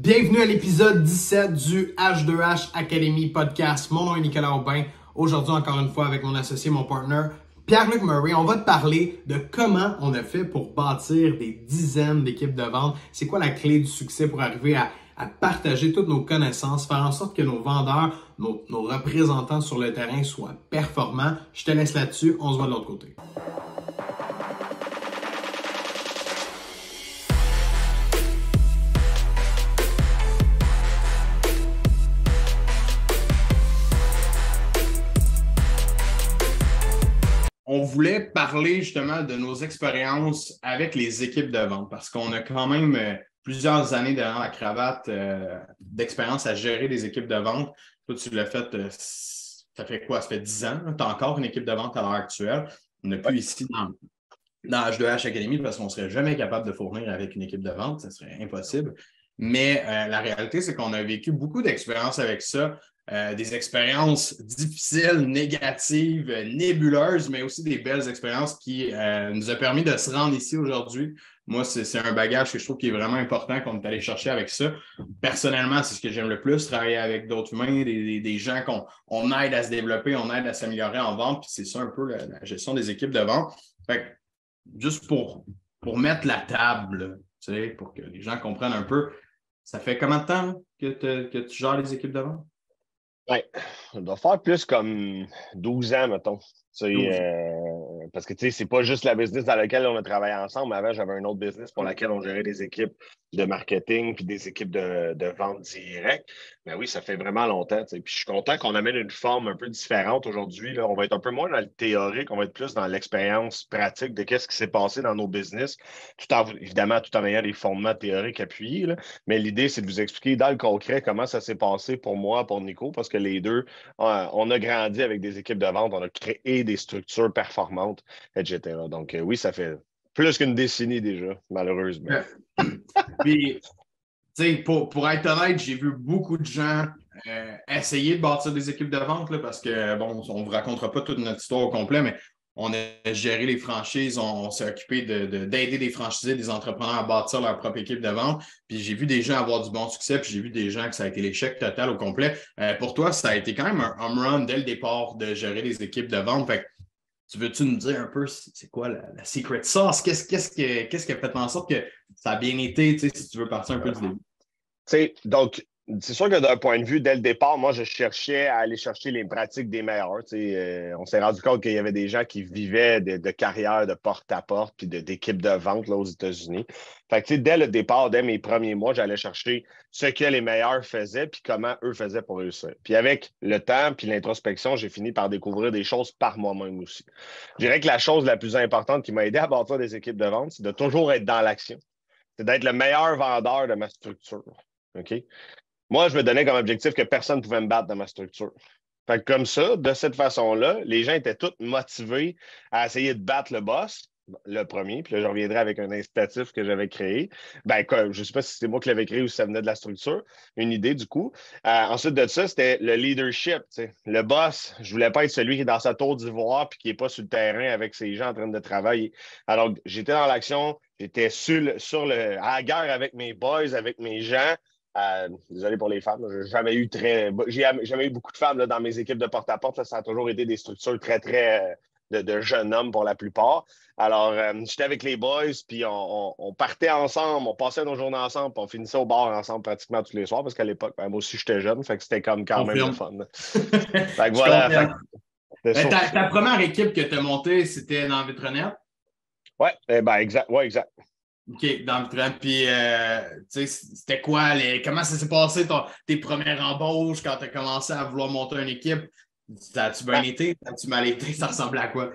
Bienvenue à l'épisode 17 du H2H Academy Podcast. Mon nom est Nicolas Aubin. Aujourd'hui, encore une fois, avec mon associé, mon partner, Pierre-Luc Murray, on va te parler de comment on a fait pour bâtir des dizaines d'équipes de vente. C'est quoi la clé du succès pour arriver à partager toutes nos connaissances, faire en sorte que nos vendeurs, nos représentants sur le terrain soient performants. Je te laisse là-dessus. On se voit de l'autre côté. On voulait parler justement de nos expériences avec les équipes de vente parce qu'on a quand même plusieurs années derrière la cravate d'expérience à gérer des équipes de vente. Toi, tu l'as fait, ça fait quoi? Ça fait 10 ans. Tu as encore une équipe de vente à l'heure actuelle. On n'a plus ici dans H2H Academy parce qu'on ne serait jamais capable de fournir avec une équipe de vente. Ça serait impossible. Mais la réalité, c'est qu'on a vécu beaucoup d'expériences avec ça. Des expériences difficiles, négatives, nébuleuses, mais aussi des belles expériences qui nous ont permis de se rendre ici aujourd'hui. Moi, c'est un bagage que je trouve qui est vraiment important qu'on est allé chercher avec ça. Personnellement, c'est ce que j'aime le plus, travailler avec d'autres humains, des gens qu'on aide à se développer, on aide à s'améliorer en vente, puis c'est ça un peu la gestion des équipes de vente. Fait que, juste pour mettre la table, tu sais, pour que les gens comprennent un peu, ça fait combien de temps que tu gères les équipes de vente? Oui, ça doit faire plus comme 12 ans, mettons. 12. Parce que c'est pas juste la business dans laquelle on a travaillé ensemble. Avant, j'avais un autre business pour laquelle on gérait des équipes de marketing puis des équipes de vente directe. Mais oui, ça fait vraiment longtemps. Puis je suis content qu'on amène une forme un peu différente aujourd'hui. On va être un peu moins dans le théorique, on va être plus dans l'expérience pratique de qu'est-ce qui s'est passé dans nos business, évidemment, tout en ayant des fondements théoriques appuyés. Là. Mais l'idée, c'est de vous expliquer dans le concret comment ça s'est passé pour moi, pour Nico, parce que les deux, on a grandi avec des équipes de vente, on a créé des structures performantes, etc. Donc oui, ça fait plus qu'une décennie déjà, malheureusement. Puis, tu sais, pour être honnête, j'ai vu beaucoup de gens essayer de bâtir des équipes de vente là, parce que, bon, on ne vous racontera pas toute notre histoire au complet, mais on a géré les franchises, on s'est occupé d'aider des franchisés, des entrepreneurs à bâtir leur propre équipe de vente. Puis j'ai vu des gens avoir du bon succès, puis j'ai vu des gens que ça a été l'échec total au complet. Pour toi, ça a été quand même un home run dès le départ de gérer les équipes de vente. Fait que, tu veux-tu nous dire un peu c'est quoi la secret sauce? Qu'est-ce qui a fait en sorte que ça a bien été, tu sais, si tu veux partir un peu du début? Donc, c'est sûr que d'un point de vue, dès le départ, moi, je cherchais à aller chercher les pratiques des meilleurs. On s'est rendu compte qu'il y avait des gens qui vivaient de carrières de porte-à-porte puis d'équipes de vente là, aux États-Unis. Fait que, dès le départ, dès mes premiers mois, j'allais chercher ce que les meilleurs faisaient puis comment eux faisaient pour réussir. Puis avec le temps puis l'introspection, j'ai fini par découvrir des choses par moi-même aussi. Je dirais que la chose la plus importante qui m'a aidé à bâtir des équipes de vente, c'est de toujours être dans l'action. C'est d'être le meilleur vendeur de ma structure. OK? Moi, je me donnais comme objectif que personne ne pouvait me battre dans ma structure. Fait que comme ça, de cette façon-là, les gens étaient tous motivés à essayer de battre le boss, le premier, puis là, je reviendrai avec un incitatif que j'avais créé. Ben, quoi, je ne sais pas si c'était moi qui l'avais créé ou si ça venait de la structure, une idée du coup. Ensuite de ça, c'était le leadership. T'sais. Le boss, je ne voulais pas être celui qui est dans sa tour d'ivoire puis qui n'est pas sur le terrain avec ses gens en train de travailler. Alors, j'étais dans l'action, j'étais à la guerre avec mes boys, avec mes gens. Désolé pour les femmes, j'ai jamais eu beaucoup de femmes là, dans mes équipes de porte-à-porte. Là, ça a toujours été des structures très, très de jeunes hommes pour la plupart. Alors, j'étais avec les boys, puis on partait ensemble, on passait nos journées ensemble, puis on finissait au bar ensemble pratiquement tous les soirs, parce qu'à l'époque, moi aussi, j'étais jeune, fait que c'était comme quand même le Confirme. fun. Fait que Je voilà. confirme. Fait que Ta première équipe que tu as montée, c'était dans Vitronette? ouais, exact. Ouais, exact. OK, dans Vitronette. Puis, tu sais, c'était quoi? Comment ça s'est passé tes premières embauches quand tu as commencé à vouloir monter une équipe? As-tu bien été? As-tu mal été? Ça ressemblait à quoi?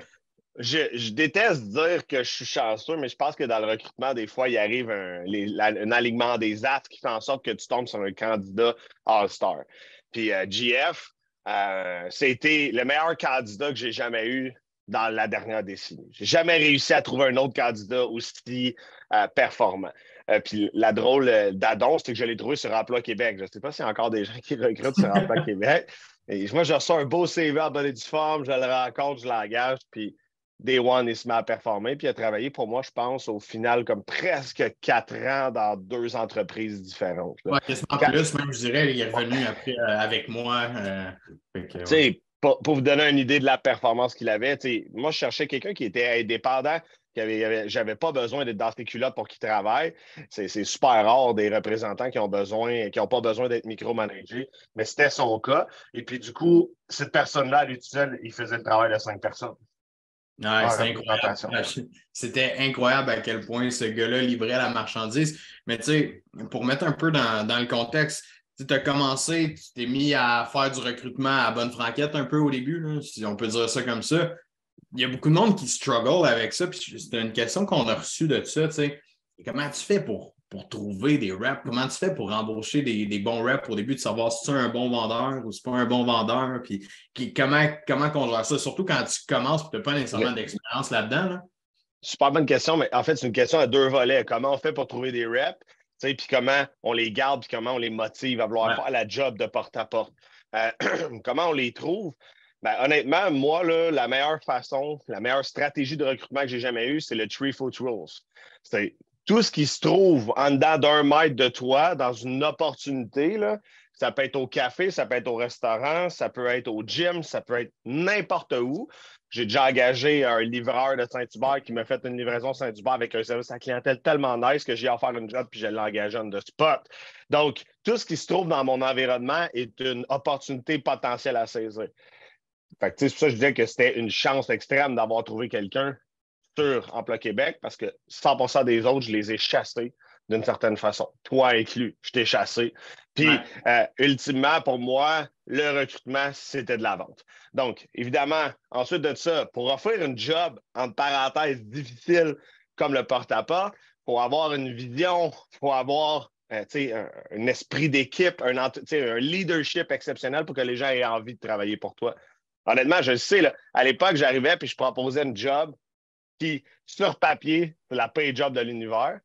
Je déteste dire que je suis chanceux, mais je pense que dans le recrutement, des fois, il arrive un alignement des astres qui fait en sorte que tu tombes sur un candidat All-Star. Puis GF, c'était le meilleur candidat que j'ai jamais eu dans la dernière décennie. J'ai jamais réussi à trouver un autre candidat aussi performant. Puis la drôle d'adon, c'est que je l'ai trouvé sur Emploi Québec. Je ne sais pas s'il y a encore des gens qui recrutent sur Emploi Québec. Et moi, je reçois un beau CV en bonne et due forme, je le rencontre, je l'engage, puis Day One, il se met à performer, puis il a travaillé pour moi, je pense, au final, comme presque 4 ans dans 2 entreprises différentes. Ouais, quasiment plus, même, je dirais, il est revenu après avec moi. Tu Ouais. sais, pour vous donner une idée de la performance qu'il avait, tu sais, moi, je cherchais quelqu'un qui était indépendant, j'avais pas besoin d'être dans ses culottes pour qu'il travaille. C'est super rare des représentants qui ont pas besoin d'être micromanagés, mais c'était son cas. Et puis, du coup, cette personne-là, à lui tout seul, il faisait le travail de 5 personnes Ouais, en c'était incroyable. représentation. C'était incroyable à quel point ce gars-là livrait la marchandise. Mais tu sais, pour mettre un peu dans le contexte, tu as commencé, tu t'es mis à faire du recrutement à bonne franquette un peu au début, là, si on peut dire ça comme ça. Il y a beaucoup de monde qui struggle avec ça. Puis c'est une question qu'on a reçue de ça. Tu sais. Comment tu fais pour trouver des reps? Comment tu fais pour embaucher des bons reps au début de savoir si tu es un bon vendeur ou si tu pas un bon vendeur? Puis comment qu'on gère ça? Surtout quand tu commences et tu n'as pas nécessairement d'expérience là-dedans. Là. Super bonne question, mais en fait, c'est une question à 2 volets. Comment on fait pour trouver des reps, puis comment on les garde, puis comment on les motive à vouloir Ouais. faire la job de porte-à-porte. Comment on les trouve? Ben, honnêtement, moi, là, la meilleure façon, la meilleure stratégie de recrutement que j'ai jamais eue, c'est le 3-foot rules. C'est tout ce qui se trouve en dedans d'1 mètre de toi dans une opportunité, là, ça peut être au café, ça peut être au restaurant, ça peut être au gym, ça peut être n'importe où. J'ai déjà engagé un livreur de Saint-Hubert qui m'a fait une livraison Saint-Hubert avec un service à clientèle tellement nice que j'ai offert une job puis je l'ai engagé on the spot. Donc, tout ce qui se trouve dans mon environnement est une opportunité potentielle à saisir. Fait que, c'est pour ça que je disais que c'était une chance extrême d'avoir trouvé quelqu'un sur Emploi Québec parce que 100% des autres, je les ai chassés d'une certaine façon. Toi inclus, je t'ai chassé. Puis, ultimement, pour moi, le recrutement, c'était de la vente. Donc, évidemment, ensuite de ça, pour offrir une job, entre parenthèses, difficile comme le porte-à-porte, il faut avoir une vision, il faut avoir un esprit d'équipe, un leadership exceptionnel pour que les gens aient envie de travailler pour toi. Honnêtement, je le sais, là, à l'époque, j'arrivais puis je proposais une job qui, sur papier, c'est la pay job de l'univers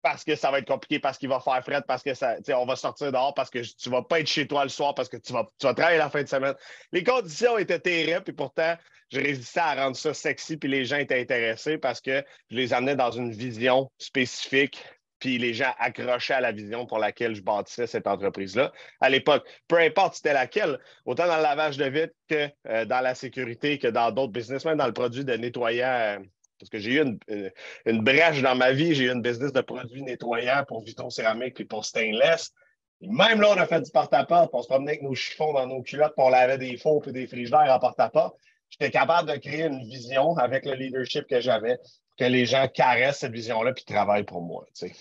parce que ça va être compliqué, parce qu'il va faire fret, parce que on va sortir dehors, parce que tu ne vas pas être chez toi le soir, parce que tu vas travailler la fin de semaine. Les conditions étaient terribles, puis pourtant, je résistais à rendre ça sexy, puis les gens étaient intéressés parce que je les amenais dans une vision spécifique, puis les gens accrochaient à la vision pour laquelle je bâtissais cette entreprise-là. À l'époque, peu importe c'était laquelle, autant dans le lavage de vitre que dans la sécurité, que dans d'autres business, même dans le produit de nettoyant. Parce que j'ai eu une brèche dans ma vie. J'ai eu une business de produits nettoyants pour Viton Céramique et pour Stainless. Et même là, on a fait du porte-à-porte. On se promenait avec nos chiffons dans nos culottes, puis on lavait des fours et des frigidaires en porte-à-porte. J'étais capable de créer une vision avec le leadership que j'avais, que les gens caressent cette vision-là puis travaillent pour moi. Tu sais.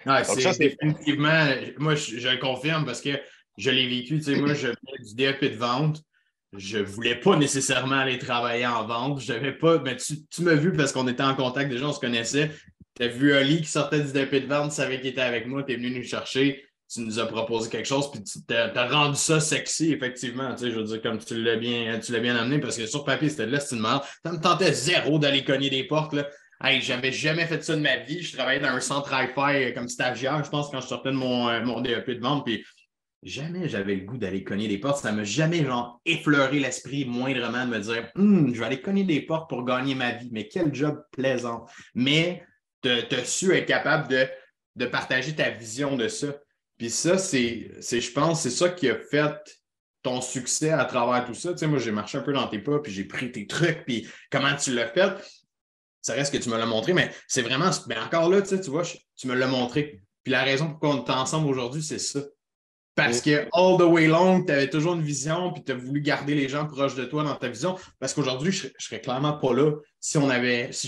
Ouais, Donc c'est définitivement, moi je le confirme parce que je l'ai vécu. Tu sais, moi, je venais du DEP de vente. Je ne voulais pas nécessairement aller travailler en vente. Je n'avais pas. Mais tu m'as vu parce qu'on était en contact déjà, on se connaissait. Tu as vu Ali qui sortait du DEP de vente, tu savais qu'il était avec moi, tu es venu nous chercher, tu nous as proposé quelque chose, puis tu as rendu ça sexy, effectivement. Tu sais, je veux dire, comme tu l'as bien amené, parce que sur papier, c'était de l'estimement. Ça me tentait zéro d'aller cogner des portes. Là. Hey, j'avais jamais fait ça de ma vie. Je travaillais dans un centre hi-fi comme stagiaire, je pense, quand je sortais de mon DEP de vente. Puis jamais j'avais le goût d'aller cogner des portes. Ça ne m'a jamais genre, effleuré l'esprit moindrement de me dire je vais aller cogner des portes pour gagner ma vie. Mais quel job plaisant. Mais tu as su être capable de partager ta vision de ça. Puis ça, je pense, c'est ça qui a fait ton succès à travers tout ça. Tu sais, moi, j'ai marché un peu dans tes pas, puis j'ai pris tes trucs, puis comment tu l'as fait. Ça reste que tu me l'as montré, mais c'est vraiment. Mais encore là, tu vois, tu me l'as montré. Puis la raison pour laquelle on est ensemble aujourd'hui, c'est ça. Parce que all the way long, tu avais toujours une vision, puis tu as voulu garder les gens proches de toi dans ta vision. Parce qu'aujourd'hui, je serais clairement pas là si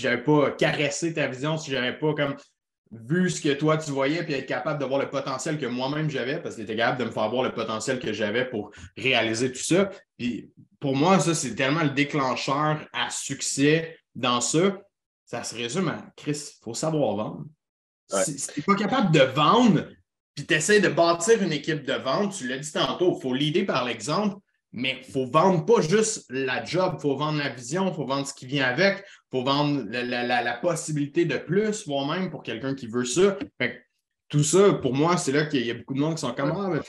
j'avais pas caressé ta vision, si j'avais pas comme vu ce que toi tu voyais, puis être capable de voir le potentiel que moi-même j'avais, parce que tu étais capable de me faire voir le potentiel que j'avais pour réaliser tout ça. Puis pour moi, ça, c'est tellement le déclencheur à succès dans ça. Ça se résume à Chris, il faut savoir vendre. Ouais. Si tu n'es pas capable de vendre, puis tu essaies de bâtir une équipe de vente, tu l'as dit tantôt, il faut l'aider par l'exemple, mais il faut vendre pas juste la job, il faut vendre la vision, il faut vendre ce qui vient avec, il faut vendre la possibilité de plus, voire même pour quelqu'un qui veut ça. Fait que tout ça, pour moi, c'est là qu'il y a beaucoup de monde qui sont comme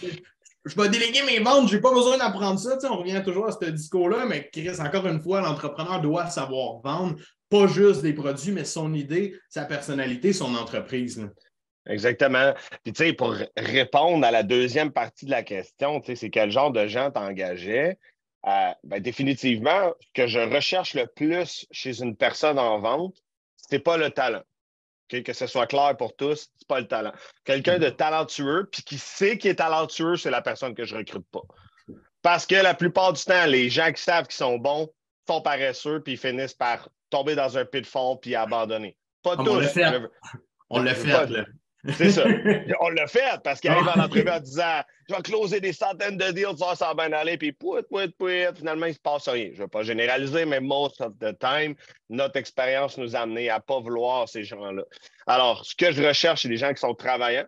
je vais déléguer mes ventes, j'ai pas besoin d'apprendre ça. Tu sais, on revient toujours à ce discours-là, mais Chris, encore une fois, l'entrepreneur doit savoir vendre, pas juste des produits, mais son idée, sa personnalité, son entreprise. Là. Exactement. Puis, tu sais, pour répondre à la deuxième partie de la question, tu sais, c'est quel genre de gens t'engageais? Ben, définitivement, ce que je recherche le plus chez une personne en vente, c'est pas le talent. Okay? Que ce soit clair pour tous, c'est pas le talent. Quelqu'un de talentueux, puis qui sait qu'il est talentueux, c'est la personne que je recrute pas. Parce que la plupart du temps, les gens qui savent qu'ils sont bons sont paresseux, puis ils finissent par tomber dans un pitfall puis abandonner. Pas Comme on l'a tous. fait. On l'a Je veux pas. fait, là. C'est ça. On l'a fait parce qu'il arrive à l'entrevue en disant je vais closer des centaines de deals, ça va bien aller, puis finalement, il ne se passe rien. Je ne vais pas généraliser, mais most of the time, notre expérience nous a amené à ne pas vouloir ces gens-là. Alors, ce que je recherche, c'est des gens qui sont travaillants,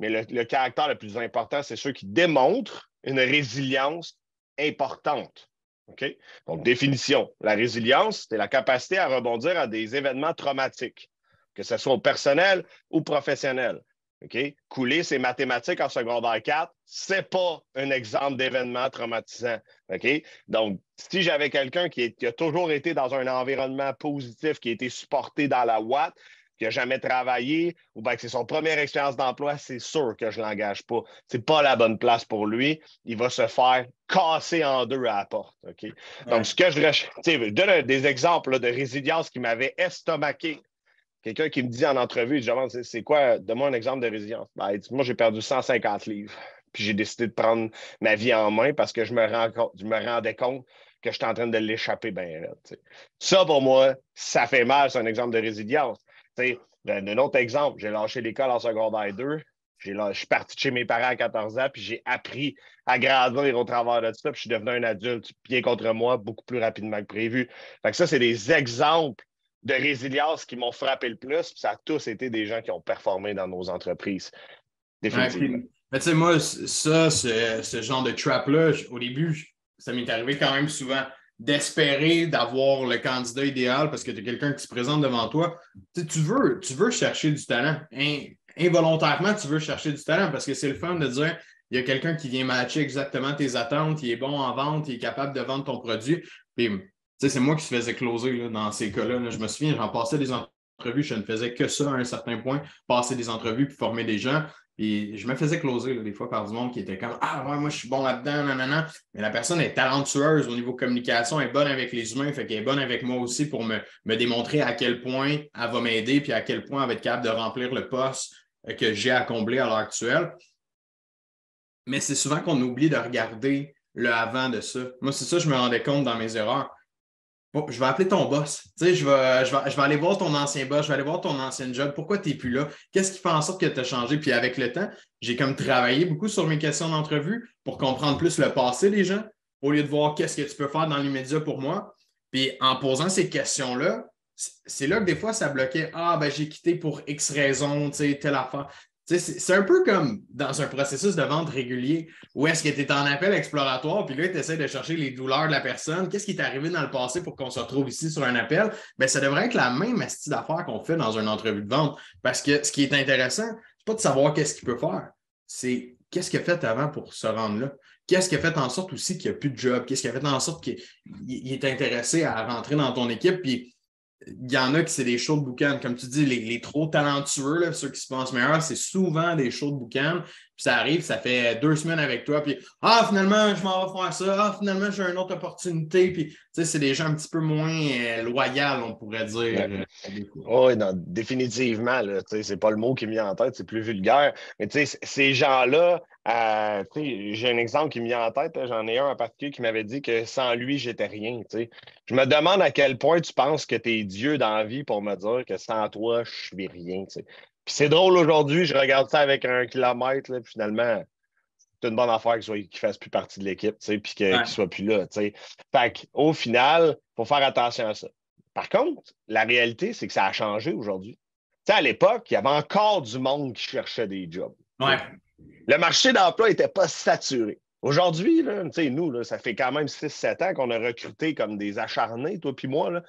mais le caractère le plus important, c'est ceux qui démontrent une résilience importante. OK? Donc, définition. La résilience, c'est la capacité à rebondir à des événements traumatiques, que ce soit au personnel ou professionnel. Okay? Couler ses mathématiques en secondaire 4, ce n'est pas un exemple d'événement traumatisant. Okay? Donc, si j'avais quelqu'un qui a toujours été dans un environnement positif, qui a été supporté dans la Watt, qui n'a jamais travaillé, ou bien que c'est son première expérience d'emploi, c'est sûr que je ne l'engage pas. Ce n'est pas la bonne place pour lui. Il va se faire casser en deux à la porte. Okay? Ouais. Donc, ce que je donne des exemples là, de résilience qui m'avaient estomaqué. Quelqu'un qui me dit en entrevue, je demande, c'est quoi, donne-moi un exemple de résilience. Ben, il dit, moi, j'ai perdu 150 livres. Puis j'ai décidé de prendre ma vie en main parce que je me rendais compte que j'étais en train de l'échapper bien raide. Ça, pour moi, ça fait mal, c'est un exemple de résilience. Un autre exemple, j'ai lâché l'école en secondaire 2. Je suis parti de chez mes parents à 14 ans, puis j'ai appris à grandir au travers de ça, puis je suis devenu un adulte bien contre moi, beaucoup plus rapidement que prévu. Fait que ça, c'est des exemples de résilience qui m'ont frappé le plus, puis ça a tous été des gens qui ont performé dans nos entreprises. Définitivement. Ouais, mais tu sais, moi, ça, ce genre de trap-là, au début, ça m'est arrivé quand même souvent d'espérer d'avoir le candidat idéal parce que tu as quelqu'un qui se présente devant toi. Tu veux chercher du talent. Involontairement, tu veux chercher du talent parce que c'est le fun de dire il y a quelqu'un qui vient matcher exactement tes attentes, il est bon en vente, il est capable de vendre ton produit. Puis, c'est moi qui se faisais closer là, dans ces cas-là. Là. Je me souviens, j'en passais des entrevues, je ne faisais que ça à un certain point, passer des entrevues puis former des gens. Et je me faisais closer là, des fois par du monde qui était comme ah ouais, moi je suis bon là-dedans, nanana. Mais la personne est talentueuse au niveau communication, elle est bonne avec les humains, fait qu'elle est bonne avec moi aussi pour me démontrer à quel point elle va m'aider puis à quel point elle va être capable de remplir le poste que j'ai à combler à l'heure actuelle. Mais c'est souvent qu'on oublie de regarder le avant de ça. Moi, c'est ça, je me rendais compte dans mes erreurs. Bon, je vais appeler ton boss. Tu sais, je vais aller voir ton ancien boss, je vais aller voir ton ancien job. Pourquoi tu n'es plus là? Qu'est-ce qui fait en sorte que tu as changé? Puis avec le temps, j'ai comme travaillé beaucoup sur mes questions d'entrevue pour comprendre plus le passé des gens, au lieu de voir qu'est-ce que tu peux faire dans l'immédiat pour moi. Puis en posant ces questions-là, c'est là que des fois, ça bloquait. Ah, ben j'ai quitté pour X raison, tu sais, telle affaire. C'est un peu comme dans un processus de vente régulier où est-ce que tu es en appel exploratoire, puis là, tu essaies de chercher les douleurs de la personne. Qu'est-ce qui est arrivé dans le passé pour qu'on se retrouve ici sur un appel? Bien, ça devrait être la même astuce d'affaires qu'on fait dans une entrevue de vente. Parce que ce qui est intéressant, c'est pas de savoir qu'est-ce qu'il peut faire, c'est qu'est-ce qu'il a fait avant pour se rendre là. Qu'est-ce qui a fait en sorte aussi qu'il n'y a plus de job? Qu'est-ce qui a fait en sorte qu'il est intéressé à rentrer dans ton équipe? Puis il y en a qui c'est des shows de boucan. Comme tu dis, les trop talentueux, là, ceux qui se pensent meilleurs, c'est souvent des shows de boucan. Puis ça arrive, ça fait 2 semaines avec toi. Puis finalement, je m'en vais faire ça. Finalement, j'ai une autre opportunité. Puis c'est des gens un petit peu moins loyaux, on pourrait dire. Ouais. Oui, définitivement. C'est pas le mot qui me vient en tête, c'est plus vulgaire. Mais ces gens-là, j'ai un exemple qui me vient en tête. J'en ai un en particulier qui m'avait dit que sans lui, j'étais rien. T'sais. Je me demande à quel point tu penses que tu es Dieu dans la vie pour me dire que sans toi, je suis rien. T'sais. Puis c'est drôle aujourd'hui, je regarde ça avec 1 kilomètre, là, puis finalement, c'est une bonne affaire qu'il ne fasse plus partie de l'équipe, puis qu'il ne soit plus là. T'sais. Fait qu'au final, il faut faire attention à ça. Par contre, la réalité, c'est que ça a changé aujourd'hui. À l'époque, il y avait encore du monde qui cherchait des jobs. Ouais. Le marché d'emploi n'était pas saturé. Aujourd'hui, là, nous, là, ça fait quand même 6-7 ans qu'on a recruté comme des acharnés, toi puis moi. Là.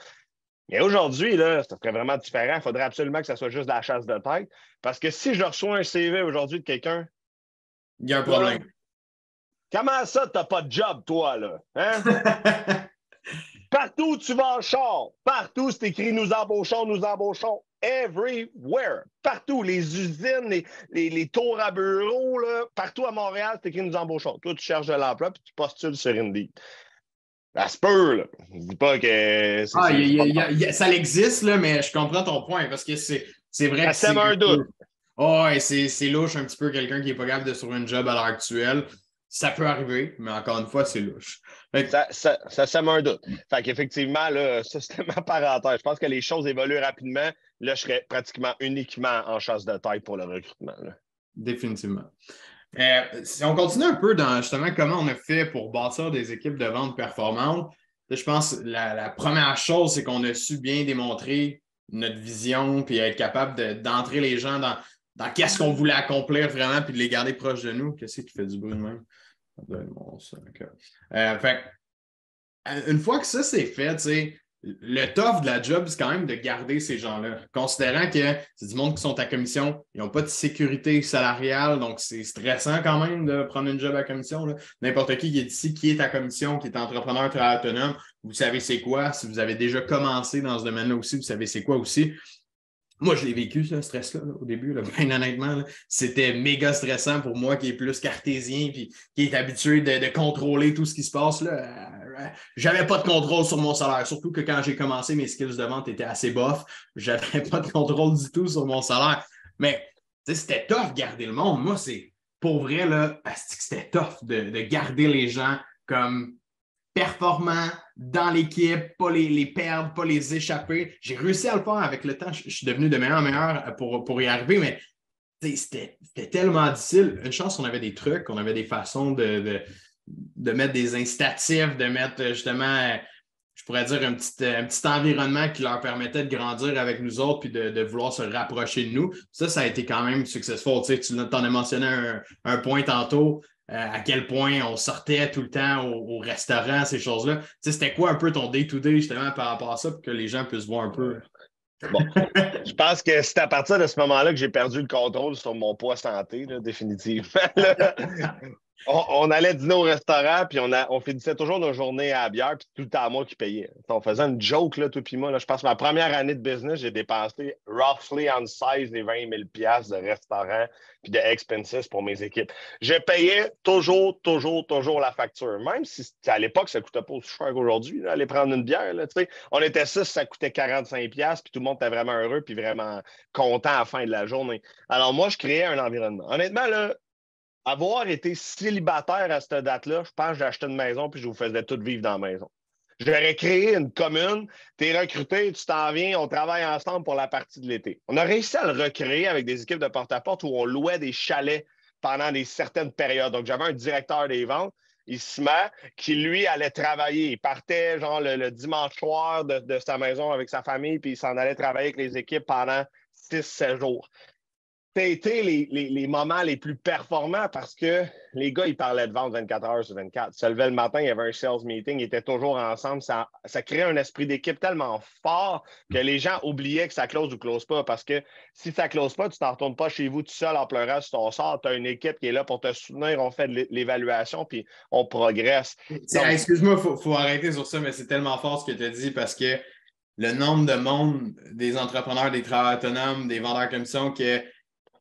Mais aujourd'hui, là, ça serait vraiment différent. Il faudrait absolument que ça soit juste de la chasse de tête. Parce que si je reçois un CV aujourd'hui de quelqu'un, il y a un problème. Comment ça, t'as pas de job, toi, là? Hein? Partout où tu vas en char, partout c'est écrit nous embauchons. Everywhere. Partout, les usines, les tours à bureau, là, partout à Montréal, c'est écrit nous embauchons. Toi, tu cherches de l'emploi puis tu postules sur Indeed. Ça se peut, là. Je dis pas que ça existe, là, mais je comprends ton point parce que c'est vrai ça que c'est sème un doute. Oh, ouais, c'est louche un petit peu quelqu'un qui n'est pas capable de trouver un job à l'heure actuelle. Ça peut arriver, mais encore une fois, c'est louche. Ça sème un doute. Fait qu'effectivement, là, ça, c'était ma parenthèse. Je pense que les choses évoluent rapidement. Là, je serais pratiquement uniquement en chasse de tête pour le recrutement. Là. Définitivement. Si on continue un peu dans justement comment on a fait pour bâtir des équipes de vente performantes, là, je pense que la première chose, c'est qu'on a su bien démontrer notre vision puis être capable d'entrer les gens dans qu'est-ce qu'on voulait accomplir vraiment puis de les garder proches de nous. Qu'est-ce qui fait du bruit de même? Bon, ça, okay. Fait une fois que ça c'est fait, tu sais, le tough de la job, c'est quand même de garder ces gens-là. Considérant que c'est du monde qui sont à commission, ils n'ont pas de sécurité salariale, donc c'est stressant quand même de prendre une job à commission. Là. N'importe qui est ici, qui est à commission, qui est entrepreneur, travailleur autonome, vous savez c'est quoi. Si vous avez déjà commencé dans ce domaine-là aussi, vous savez c'est quoi aussi. Moi, je l'ai vécu, ce stress-là, là, au début, là, bien honnêtement. Là, c'était méga stressant pour moi qui est plus cartésien puis qui est habitué de contrôler tout ce qui se passe. Là. J'avais pas de contrôle sur mon salaire, surtout que quand j'ai commencé, mes skills de vente étaient assez bof. J'avais pas de contrôle du tout sur mon salaire. Mais c'était tough de garder le monde. Moi, c'est pour vrai, là, c'était tough de garder les gens comme performants dans l'équipe, pas les perdre, pas les échapper. J'ai réussi à le faire avec le temps. Je suis devenu de meilleur en meilleur pour y arriver, mais c'était tellement difficile. Une chance, on avait des trucs, on avait des façons de mettre des incitatifs, de mettre justement, je pourrais dire, un petit environnement qui leur permettait de grandir avec nous autres puis de vouloir se rapprocher de nous. Ça a été quand même successful. Tu en as mentionné un point tantôt. À quel point on sortait tout le temps au restaurant, ces choses-là. C'était quoi un peu ton day-to-day justement par rapport à ça pour que les gens puissent voir un peu? Bon, je pense que c'est à partir de ce moment-là que j'ai perdu le contrôle sur mon poids santé, là, définitivement. Là. On allait dîner au restaurant, puis on finissait toujours nos journées à la bière, puis tout le temps à moi qui payais. On faisait une joke, là, toi puis moi. Là, je pense que ma première année de business, j'ai dépensé roughly on 16 et 20 000 de restaurant puis de expenses pour mes équipes. Je payais toujours la facture. Même si à l'époque, ça ne coûtait pas aussi cher qu'aujourd'hui, là, aller prendre une bière. Là, on était 6, ça coûtait 45 puis tout le monde était vraiment heureux puis vraiment content à la fin de la journée. Alors moi, je créais un environnement. Honnêtement, là, avoir été célibataire à cette date-là, je pense que j'ai acheté une maison puis je vous faisais tout vivre dans la maison. J'aurais créé une commune, tu es recruté, tu t'en viens, on travaille ensemble pour la partie de l'été. On a réussi à le recréer avec des équipes de porte-à-porte où on louait des chalets pendant certaines périodes. Donc, j'avais un directeur des ventes, Isma, qui, lui, allait travailler. Il partait, genre, le dimanche soir de sa maison avec sa famille, puis il s'en allait travailler avec les équipes pendant 6-7 jours. Ça a été les moments les plus performants parce que les gars, ils parlaient de vente 24 heures sur 24. Ils se levaient le matin, il y avait un sales meeting, ils étaient toujours ensemble. Ça créait un esprit d'équipe tellement fort que les gens oubliaient que ça close ou close pas parce que si ça close pas, tu t'en retournes pas chez vous tout seul en pleurant sur ton sort. Tu as une équipe qui est là pour te soutenir. On fait de l'évaluation puis on progresse. Donc, excuse-moi, il faut arrêter sur ça, mais c'est tellement fort ce que tu as dit parce que le nombre de monde, des entrepreneurs, des travailleurs autonomes, des vendeurs commission que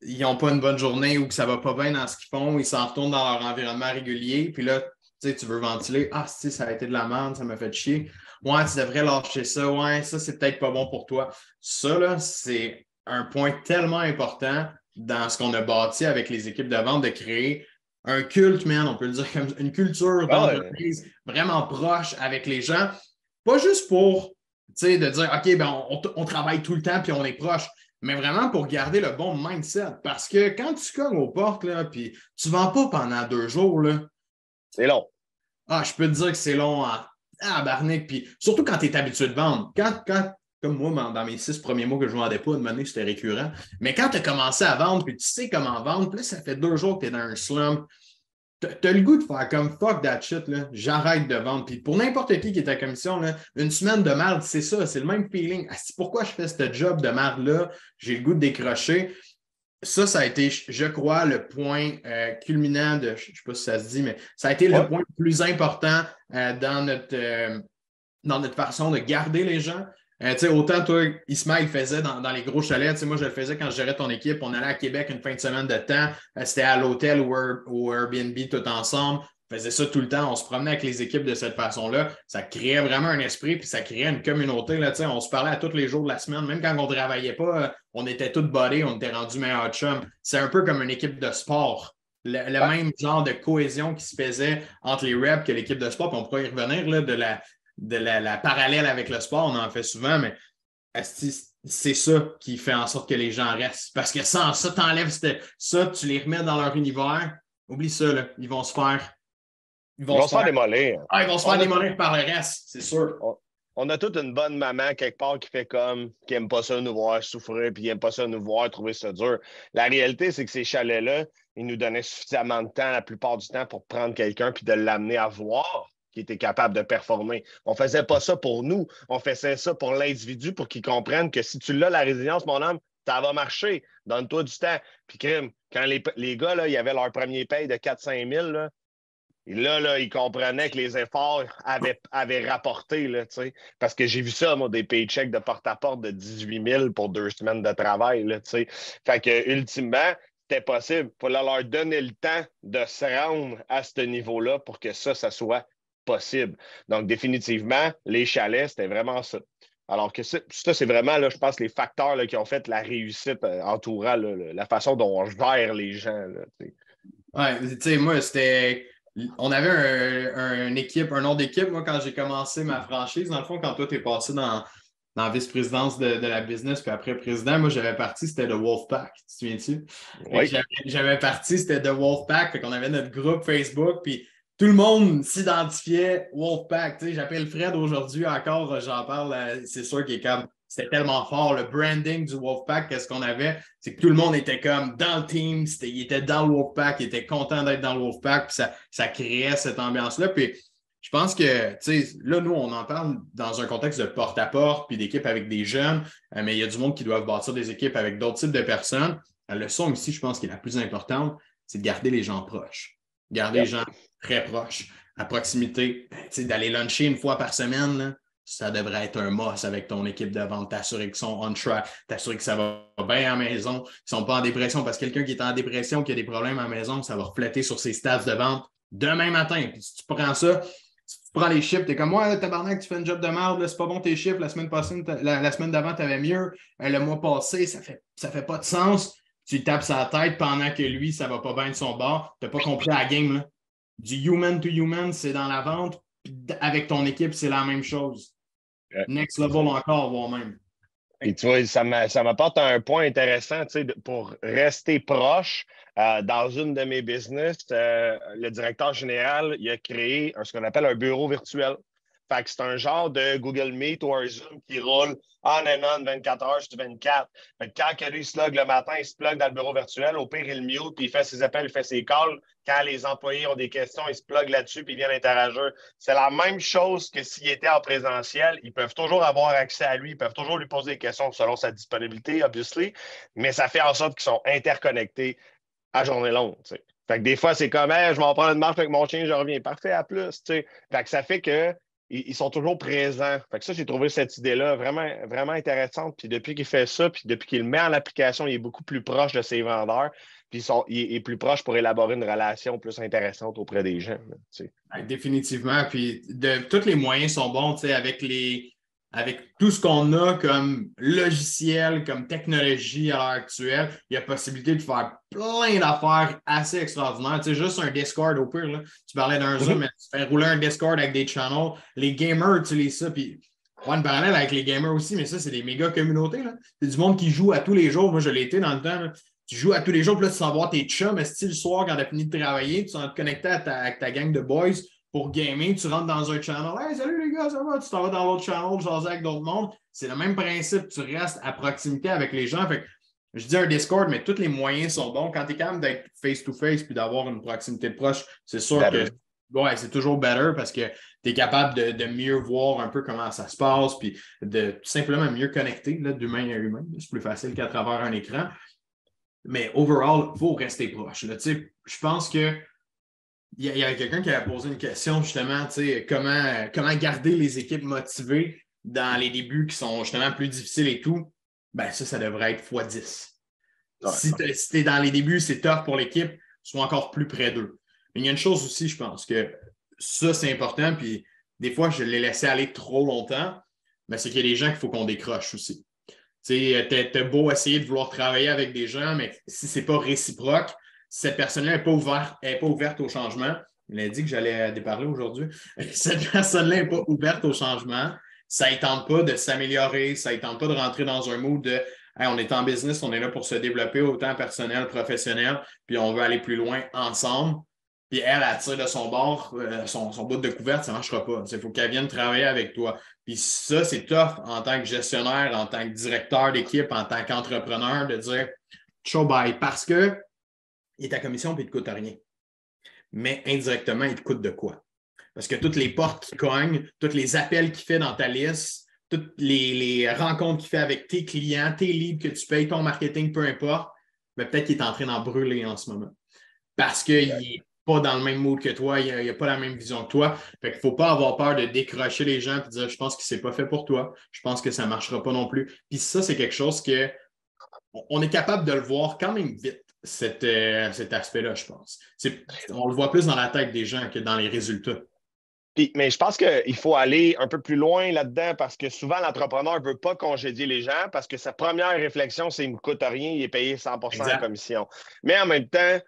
ils n'ont pas une bonne journée ou que ça ne va pas bien dans ce qu'ils font, ils s'en retournent dans leur environnement régulier, puis là, tu veux ventiler, si ça a été de la merde, ça m'a fait chier. Ouais, tu devrais lâcher ça. Ouais, ça, c'est peut-être pas bon pour toi. Ça, là, c'est un point tellement important dans ce qu'on a bâti avec les équipes de vente de créer un culte, man, on peut le dire comme une culture d'entreprise vraiment proche avec les gens. Pas juste pour, de dire, OK, ben, on travaille tout le temps puis on est proche, mais vraiment pour garder le bon mindset. Parce que quand tu cognes aux portes, là, puis tu ne vends pas pendant 2 jours, là, c'est long. Je peux te dire que c'est long à barnique. Puis surtout quand tu es habitué de vendre. Quand, comme moi, dans mes 6 premiers mois que je ne vendais pas, de monnaie, c'était récurrent. Mais quand tu as commencé à vendre, puis tu sais comment vendre, puis là, ça fait 2 jours que tu es dans un slump, tu as le goût de faire comme fuck that shit, là. J'arrête de vendre. Puis pour n'importe qui est à commission, là, une semaine de merde, c'est ça, c'est le même feeling. Pourquoi je fais ce job de merde-là? J'ai le goût de décrocher. ça a été, je crois, le point culminant de, je ne sais pas si ça se dit, mais ça a été Ouais. le point le plus important dans notre façon de garder les gens. Autant toi, Ismaël faisait dans les gros chalets. Moi, je le faisais quand je gérais ton équipe. On allait à Québec une fin de semaine de temps. C'était à l'hôtel ou Airbnb tout ensemble. On faisait ça tout le temps. On se promenait avec les équipes de cette façon-là. Ça créait vraiment un esprit, puis ça créait une communauté. Là, on se parlait à tous les jours de la semaine. Même quand on ne travaillait pas, on était tous bodés, on était rendus meilleurs chums. C'est un peu comme une équipe de sport. Le Ouais. même genre de cohésion qui se faisait entre les reps que l'équipe de sport. Puis on pourrait y revenir là, de la parallèle avec le sport, on en fait souvent, mais c'est ça qui fait en sorte que les gens restent. Parce que sans ça, t'enlèves ça, tu les remets dans leur univers, oublie ça, là, ils vont se faire. Ils vont se faire démolir. Ils vont se faire démolir par le reste, c'est sûr. On a toute une bonne maman quelque part qui fait comme, qui n'aime pas ça nous voir souffrir, puis qui n'aime pas ça nous voir trouver ça dur. La réalité, c'est que ces chalets-là, ils nous donnaient suffisamment de temps la plupart du temps pour prendre quelqu'un puis de l'amener à voir qui était capable de performer. On ne faisait pas ça pour nous, on faisait ça pour l'individu, pour qu'il comprenne que si tu l'as, la résilience, mon homme, ça va marcher. Donne-toi du temps. Puis, crime, quand les gars, là, ils avaient leur premier paye de 4-5 000, là, et là, ils comprenaient que les efforts avaient rapporté, là, parce que j'ai vu ça, moi, des paychecks de porte-à-porte de 18 000 pour 2 semaines de travail. Là, fait que, ultimement, c'était possible. Il fallait leur donner le temps de se rendre à ce niveau-là pour que ça soit possible. Donc, définitivement, les chalets, c'était vraiment ça. Alors que ça, c'est vraiment, là, je pense, les facteurs là, qui ont fait la réussite entourant là, la façon dont on gère les gens. Là, ouais, tu sais, moi, c'était. On avait un nom d'équipe, moi, quand j'ai commencé ma franchise. Dans le fond, quand toi, tu es passé dans la vice-présidence de la business, puis après président, moi, j'avais parti, c'était The Wolfpack. Tu te souviens-tu? oui. J'avais parti, c'était The Wolfpack. Fait qu'on avait notre groupe Facebook, puis tout le monde s'identifiait Wolfpack. Tu sais, j'appelle Fred aujourd'hui encore, j'en parle, c'est sûr qu'il est comme. C'était tellement fort, le branding du Wolfpack, qu'est-ce qu'on avait? C'est que tout le monde était comme dans le team, il était dans le Wolfpack, il était content d'être dans le Wolfpack, puis ça créait cette ambiance-là. Puis je pense que, tu sais, là, nous, on en parle dans un contexte de porte-à-porte, puis d'équipe avec des jeunes, mais il y a du monde qui doivent bâtir des équipes avec d'autres types de personnes. La leçon ici, je pense, qui est la plus importante, c'est de garder les gens proches. Garder les gens très proches, à proximité. Tu sais, d'aller luncher une fois par semaine, là, ça devrait être un must avec ton équipe de vente, t'assurer qu'ils sont on track, t'assurer que ça va bien à la maison, qu'ils ne sont pas en dépression, parce que quelqu'un qui est en dépression, qui a des problèmes à la maison, ça va refléter sur ses stats de vente demain matin. Puis si tu prends ça, si tu prends les chiffres, t'es comme moi, tabarnak, tu fais une job de merde, c'est pas bon tes chiffres, la semaine passée, la semaine d'avant, t'avais mieux, le mois passé, ça fait pas de sens. Tu tapes sa tête pendant que lui, ça va pas bien de son bord. T'as pas compris la game, là. Du human to human, c'est dans la vente, puis avec ton équipe, c'est la même chose. Next level encore, voire même. Et tu vois, ça m'apporte un point intéressant, tu sais, pour rester proche. Dans une de mes business, le directeur général, il a créé ce qu'on appelle un bureau virtuel. Fait que c'est un genre de Google Meet ou un Zoom qui roule on and on 24 heures sur 24. Fait que quand lui se log le matin, il se plug dans le bureau virtuel. Au pire, il mute, puis il fait ses appels, il fait ses calls. Quand les employés ont des questions, il se plug là-dessus, puis il vient interagir. C'est la même chose que s'il était en présentiel. Ils peuvent toujours avoir accès à lui, ils peuvent toujours lui poser des questions selon sa disponibilité, obviously, mais ça fait en sorte qu'ils sont interconnectés à journée longue. T'sais. Fait que des fois, c'est comme hey, je vais en prendre une marche avec mon chien, je reviens. Parfait, à plus. T'sais. Fait que ça fait que ils sont toujours présents. Fait que ça, j'ai trouvé cette idée-là vraiment, vraiment intéressante. Puis depuis qu'il fait ça, puis depuis qu'il le met en application, il est beaucoup plus proche de ses vendeurs. Puis il est plus proche pour élaborer une relation plus intéressante auprès des gens. Là, définitivement. Puis tous les moyens sont bons, avec tout ce qu'on a comme logiciel, comme technologie à l'heure actuelle, il y a possibilité de faire plein d'affaires assez extraordinaires. Tu sais, juste un Discord au pire, là. Tu parlais d'un Zoom, mais tu fais rouler un Discord avec des channels. Les gamers utilisent ça, puis une parallèle avec les gamers aussi, mais ça, c'est des méga communautés. Là. C'est du monde qui joue à tous les jours. Moi, je l'ai été dans le temps. Là. Tu joues à tous les jours, puis là, tu vas voir tes chums, mais si le soir, quand tu as fini de travailler, tu vas te connecter avec ta gang de boys pour gamer, tu rentres dans un channel. Hey, salut les gars, ça va? Tu t'en vas dans l'autre channel, jaser avec d'autres mondes. C'est le même principe, tu restes à proximité avec les gens. Fait que, je dis un Discord, mais tous les moyens sont bons. Quand tu es capable d'être face-to-face puis d'avoir une proximité de proche, c'est sûr que c'est toujours better parce que tu es capable de mieux voir un peu comment ça se passe puis de tout simplement mieux connecter d'humain à humain. C'est plus facile qu'à travers un écran. Mais overall, il faut rester proche. Là. Je pense que il y avait quelqu'un qui avait posé une question justement, comment garder les équipes motivées dans les débuts qui sont justement plus difficiles et tout. Ben ça devrait être x10. Ouais. Si tu es dans les débuts, c'est tough pour l'équipe, sois encore plus près d'eux. Mais il y a une chose aussi, je pense que ça, c'est important, puis des fois, je l'ai laissé aller trop longtemps, mais c'est qu'il y a des gens qu'il faut qu'on décroche aussi. T'as beau essayer de vouloir travailler avec des gens, mais si ce n'est pas réciproque, si cette personne-là n'est pas ouverte au changement, il a dit que j'allais déparler aujourd'hui, cette personne-là n'est pas ouverte au changement, ça ne tente pas de s'améliorer, ça ne tente pas de rentrer dans un mood de hey, on est en business, on est là pour se développer autant personnel, professionnel, puis on veut aller plus loin ensemble. Puis elle tire de son bord, son bout de couverte, ça ne marchera pas. Il faut qu'elle vienne travailler avec toi. Puis ça, c'est tough en tant que gestionnaire, en tant que directeur d'équipe, en tant qu'entrepreneur, de dire show bye parce que il est ta commission et il ne te coûte rien. Mais indirectement, il te coûte de quoi? Parce que toutes les portes qui cognent, tous les appels qu'il fait dans ta liste, toutes les rencontres qu'il fait avec tes clients, tes leads que tu payes, ton marketing, peu importe, mais peut-être qu'il est en train d'en brûler en ce moment. Parce qu'il n'est pas dans le même mood que toi, il n'a pas la même vision que toi. Fait qu'il ne faut pas avoir peur de décrocher les gens et de dire je pense que ce n'est pas fait pour toi, je pense que ça ne marchera pas non plus. Puis ça, c'est quelque chose qu'on est capable de le voir quand même vite, cet aspect-là, je pense. On le voit plus dans la tête des gens que dans les résultats. Mais je pense qu'il faut aller un peu plus loin là-dedans parce que souvent, l'entrepreneur ne veut pas congédier les gens parce que sa première réflexion, c'est qu'il ne me coûte rien, il est payé 100% en commission. Mais en même temps,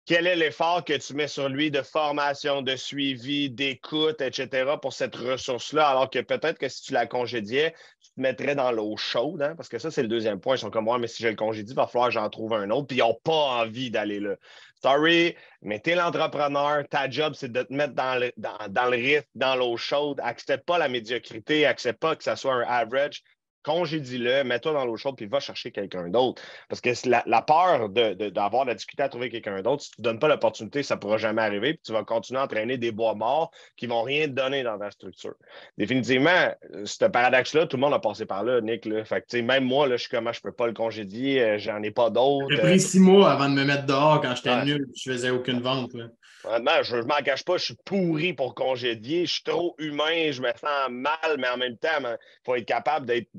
quel est l'effort que tu mets sur lui de formation, de suivi, d'écoute, etc. pour cette ressource-là, alors que peut-être que si tu la congédiais, tu te mettrais dans l'eau chaude, hein? Parce que ça, c'est le deuxième point. Ils sont comme moi, mais si je le congédie, il va falloir que j'en trouve un autre, puis ils n'ont pas envie d'aller là. Sorry, mais t'es l'entrepreneur, ta job, c'est de te mettre dans le rythme, dans l'eau chaude. Accepte pas la médiocrité, accepte pas que ça soit un average. Congédie-le, mets-toi dans l'eau chaude, puis va chercher quelqu'un d'autre. Parce que la peur d'avoir la difficulté à trouver quelqu'un d'autre, si tu ne donnes pas l'opportunité, ça ne pourra jamais arriver, puis tu vas continuer à entraîner des bois morts qui ne vont rien te donner dans ta structure. Définitivement, ce paradoxe-là, tout le monde a passé par là, Nick. Là. Fait que, même moi, là, je suis comment je ne peux pas le congédier, j'en ai pas d'autres. J'ai pris 6 mois avant de me mettre dehors quand j'étais Ouais. nul, je faisais aucune vente. Là. Honnêtement, je ne m'en cache pas, je suis pourri pour congédier. Je suis trop humain, je me sens mal, mais en même temps, il faut être capable d'être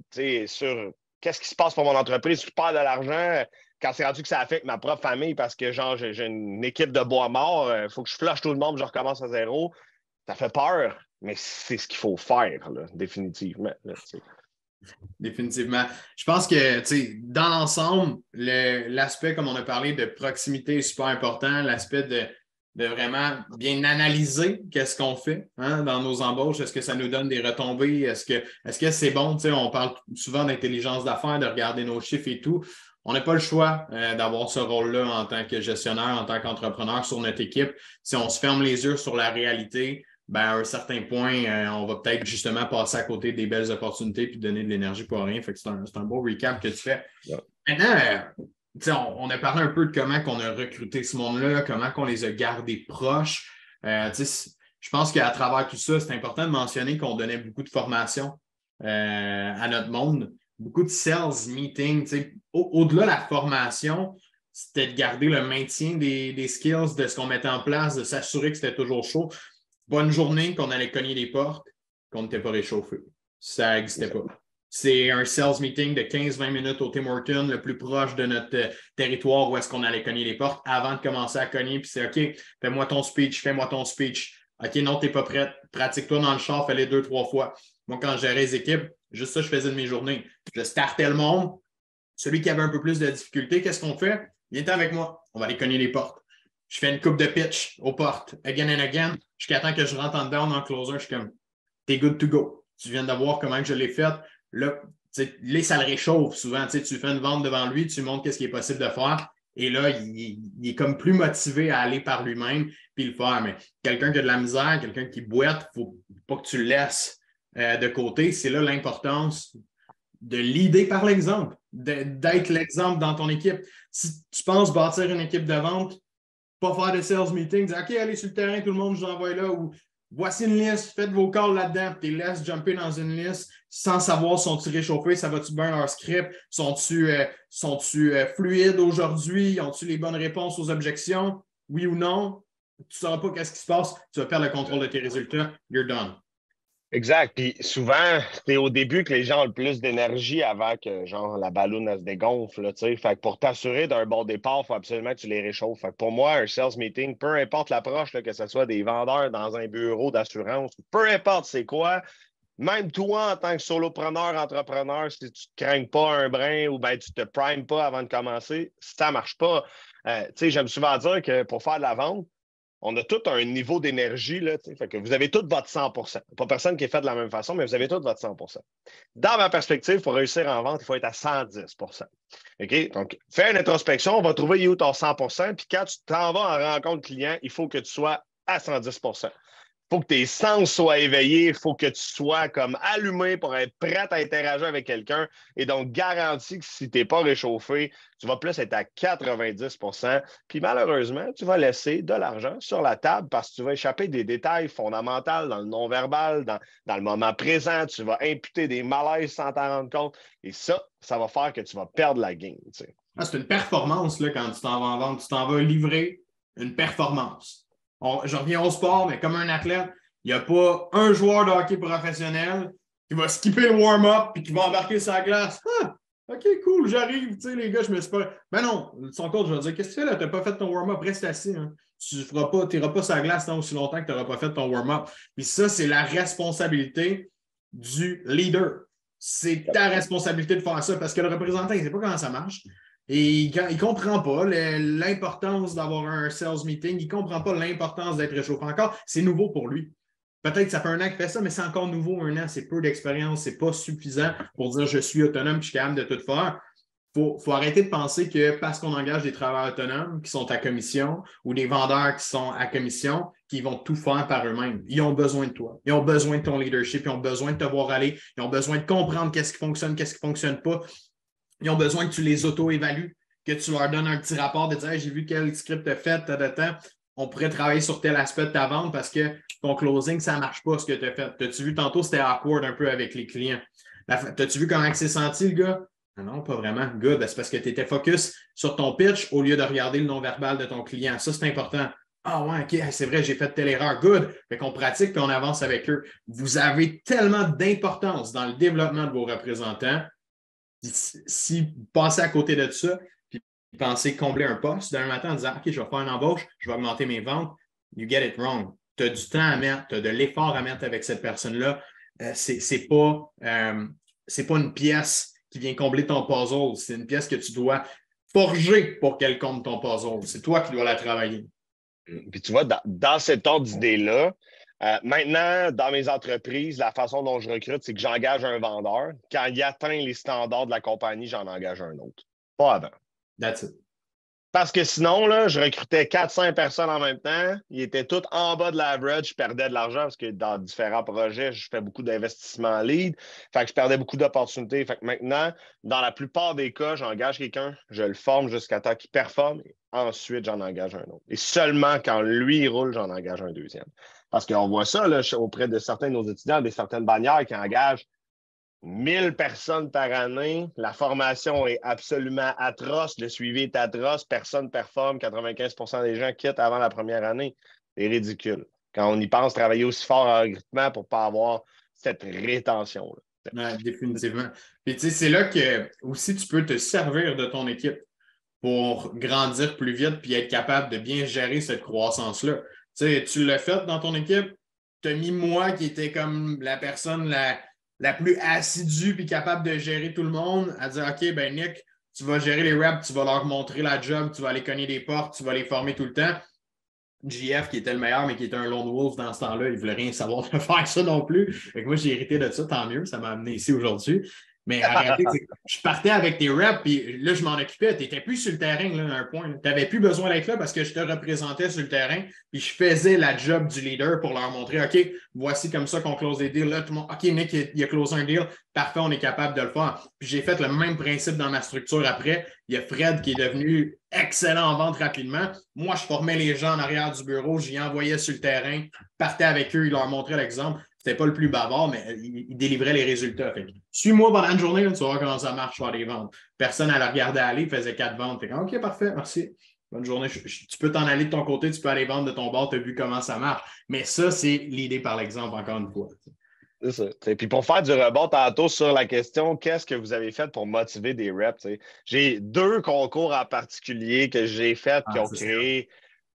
sur qu'est-ce qui se passe pour mon entreprise. Je perds de l'argent quand c'est rendu que ça affecte ma propre famille parce que genre j'ai une équipe de bois mort, il faut que je flush tout le monde, je recommence à zéro. Ça fait peur, mais c'est ce qu'il faut faire, là, définitivement. Là, définitivement. Je pense que dans l'ensemble, l'aspect, comme on a parlé, de proximité est super important, l'aspect de vraiment bien analyser qu'est-ce qu'on fait dans nos embauches. Est-ce que ça nous donne des retombées? Est-ce que c'est bon? On parle souvent d'intelligence d'affaires, de regarder nos chiffres et tout. On n'a pas le choix d'avoir ce rôle-là en tant que gestionnaire, en tant qu'entrepreneur sur notre équipe. Si on se ferme les yeux sur la réalité, à un certain point, on va peut-être justement passer à côté des belles opportunités puis donner de l'énergie pour rien. Fait que c'est un beau recap que tu fais. Yeah. Maintenant, on a parlé un peu de comment on a recruté ce monde-là, comment on les a gardés proches. Je pense qu'à travers tout ça, c'est important de mentionner qu'on donnait beaucoup de formation à notre monde, beaucoup de sales meetings. Au-delà de la formation, c'était de garder le maintien des skills, de ce qu'on mettait en place, de s'assurer que c'était toujours chaud. Bonne journée qu'on allait cogner les portes, qu'on n'était pas réchauffé. Ça n'existait pas. C'est un sales meeting de 15-20 minutes au Tim Hortons, le plus proche de notre territoire où est-ce qu'on allait cogner les portes avant de commencer à cogner. Puis c'est OK, fais-moi ton speech. OK, non, tu n'es pas prête. Pratique-toi dans le char, fais-les 2-3 fois. Moi, quand je gérais les équipes, juste ça, je faisais de mes journées. Je startais le monde. Celui qui avait un peu plus de difficulté, qu'est-ce qu'on fait? Viens avec moi. On va aller cogner les portes. Je fais une coupe de pitch aux portes, again and again, jusqu'à temps que je rentre en dedans dans le closer. Je suis comme, t'es good to go. Tu viens de voir comment je l'ai fait. Là, ça le réchauffe souvent. Tu fais une vente devant lui, tu lui montres ce qui est possible de faire. Et là, il est comme plus motivé à aller par lui-même puis le faire. Mais quelqu'un qui a de la misère, quelqu'un qui boite, il ne faut pas que tu le laisses de côté. C'est là l'importance de l'idée par l'exemple, d'être l'exemple dans ton équipe. Si tu penses bâtir une équipe de vente, pas faire de sales meetings, dire OK, allez sur le terrain, tout le monde, je vous envoie là, ou voici une liste, faites vos calls là-dedans, puis tu les laisses jumper dans une liste sans savoir sont-ils réchauffés, ça va-tu bien leur script, sont-tu fluides aujourd'hui, ont-tu les bonnes réponses aux objections, oui ou non, tu ne sauras pas qu'est-ce qui se passe, tu vas perdre le contrôle de tes résultats, you're done. Exact. Puis souvent, c'est au début que les gens ont le plus d'énergie avant que genre la balloune elle se dégonfle. Là, tu sais. Fait que pour t'assurer d'un bon départ, il faut absolument que tu les réchauffes. Fait que pour moi, un sales meeting, peu importe l'approche, là, que ce soit des vendeurs dans un bureau d'assurance, peu importe c'est quoi, même toi, en tant que solopreneur, entrepreneur, si tu ne te craignes pas un brin ou ben, tu ne te primes pas avant de commencer, ça ne marche pas. Tu sais, j'aime souvent dire que pour faire de la vente, on a tout un niveau d'énergie, là, fait que vous avez tout votre 100 Pas personne qui est fait de la même façon, mais vous avez tout votre 100 Dans ma perspective, pour réussir en vente, il faut être à 110 OK? Donc, fais une introspection, on va trouver où ton 100 puis quand tu t'en vas en rencontre client, il faut que tu sois à 110 faut que tes sens soient éveillés, il faut que tu sois comme allumé pour être prêt à interagir avec quelqu'un. Et donc, garantis que si tu n'es pas réchauffé, tu vas plus être à 90 Puis malheureusement, tu vas laisser de l'argent sur la table parce que tu vas échapper des détails fondamentaux dans le non-verbal, dans le moment présent. Tu vas imputer des malaises sans t'en rendre compte. Et ça va faire que tu vas perdre la game. Tu sais. C'est une performance là, quand tu t'en vas en vente, tu t'en vas livrer une performance. Je reviens au sport, mais comme un athlète, il n'y a pas un joueur de hockey professionnel qui va skipper le warm-up et qui va embarquer sur la glace. Ah, OK, cool, j'arrive. Tu sais, les gars, je me suis pas. Ben non, son coach va dire qu'est-ce que tu fais là? Tu n'as pas fait ton warm-up, reste assis. Hein. Tu n'iras pas sur la glace tant aussi longtemps que tu n'auras pas fait ton warm-up. Puis ça, c'est la responsabilité du leader. C'est ta responsabilité de faire ça parce que le représentant, il ne sait pas comment ça marche. Et il ne comprend pas l'importance d'avoir un sales meeting. Il ne comprend pas l'importance d'être réchauffé encore. C'est nouveau pour lui. Peut-être que ça fait un an qu'il fait ça, mais c'est encore nouveau, un an. C'est peu d'expérience. Ce n'est pas suffisant pour dire je suis autonome et je suis capable de tout faire. Il faut arrêter de penser que parce qu'on engage des travailleurs autonomes qui sont à commission ou des vendeurs qui sont à commission, qu'ils vont tout faire par eux-mêmes. Ils ont besoin de toi. Ils ont besoin de ton leadership. Ils ont besoin de te voir aller. Ils ont besoin de comprendre qu'est-ce qui fonctionne, qu'est-ce qui ne fonctionne pas. Ils ont besoin que tu les auto-évalues, que tu leur donnes un petit rapport de dire hey, j'ai vu quel script tu as fait, de temps. On pourrait travailler sur tel aspect de ta vente parce que ton closing, ça ne marche pas ce que tu as fait. T'as-tu vu tantôt, c'était awkward un peu avec les clients. T'as-tu vu comment il s'est senti, le gars? Non, pas vraiment. Good, c'est parce que tu étais focus sur ton pitch au lieu de regarder le non-verbal de ton client. Ça, c'est important. Ah ouais, OK, c'est vrai, j'ai fait telle erreur. Good. Fait qu'on pratique et on avance avec eux. Vous avez tellement d'importance dans le développement de vos représentants. Si vous passez à côté de ça, puis pensez combler un poste d'un matin en disant OK, je vais faire une embauche, je vais augmenter mes ventes, you get it wrong. Tu as du temps à mettre, tu as de l'effort à mettre avec cette personne-là. C'est pas une pièce qui vient combler ton puzzle. C'est une pièce que tu dois forger pour qu'elle comble ton puzzle. C'est toi qui dois la travailler. Puis tu vois, dans cet ordre d'idée-là, maintenant, dans mes entreprises, la façon dont je recrute, c'est que j'engage un vendeur. Quand il atteint les standards de la compagnie, j'en engage un autre. Pas avant. That's it. Parce que sinon, là, je recrutais 400 personnes en même temps. Ils étaient tous en bas de l'average. Je perdais de l'argent parce que dans différents projets, je fais beaucoup d'investissements en lead. Fait que je perdais beaucoup d'opportunités. Fait que maintenant, dans la plupart des cas, j'engage quelqu'un, je le forme jusqu'à temps qu'il performe. Et ensuite, j'en engage un autre. Et seulement quand lui, il roule, j'en engage un deuxième. Parce qu'on voit ça là, auprès de certains de nos étudiants, des certaines bannières qui engagent 1000 personnes par année. La formation est absolument atroce. Le suivi est atroce. Personne ne performe. 95% des gens quittent avant la première année. C'est ridicule. Quand on y pense, travailler aussi fort en recrutement pour ne pas avoir cette rétention-là. Ouais, définitivement. Puis tu sais, c'est là que aussi tu peux te servir de ton équipe pour grandir plus vite puis être capable de bien gérer cette croissance-là. Tu sais, tu l'as fait dans ton équipe. Tu as mis moi qui était comme la personne la plus assidue puis capable de gérer tout le monde, à dire OK, ben Nick, tu vas gérer les reps, tu vas leur montrer la job, tu vas aller cogner des portes, tu vas les former tout le temps. JF, qui était le meilleur, mais qui était un lone wolf dans ce temps-là, il ne voulait rien savoir de faire ça non plus. Fait que moi, j'ai hérité de ça, tant mieux, ça m'a amené ici aujourd'hui. Mais en réalité, je partais avec tes reps, puis là, je m'en occupais. Tu n'étais plus sur le terrain, là, à un point. Tu n'avais plus besoin d'être là parce que je te représentais sur le terrain, puis je faisais la job du leader pour leur montrer, OK, voici comme ça qu'on close des deals. Là, tout le monde, OK, Nick, il a closé un deal. Parfait, on est capable de le faire. Puis j'ai fait le même principe dans ma structure après. Il y a Fred qui est devenu excellent en vente rapidement. Moi, je formais les gens en arrière du bureau, j'y envoyais sur le terrain, partais avec eux, il leur montrait l'exemple. C'était pas le plus bavard, mais il délivrait les résultats. Suis-moi pendant une journée, là, tu vas voir comment ça marche faire des ventes. Personne à le regarder aller, il faisait 4 ventes. OK, parfait, merci. Bonne journée. Tu peux t'en aller de ton côté, tu peux aller vendre de ton bord, tu as vu comment ça marche. Mais ça, c'est l'idée par l'exemple, encore une fois. C'est ça. Puis pour faire du rebond tantôt sur la question, qu'est-ce que vous avez fait pour motiver des reps? J'ai 2 concours en particulier que j'ai fait qui ont créé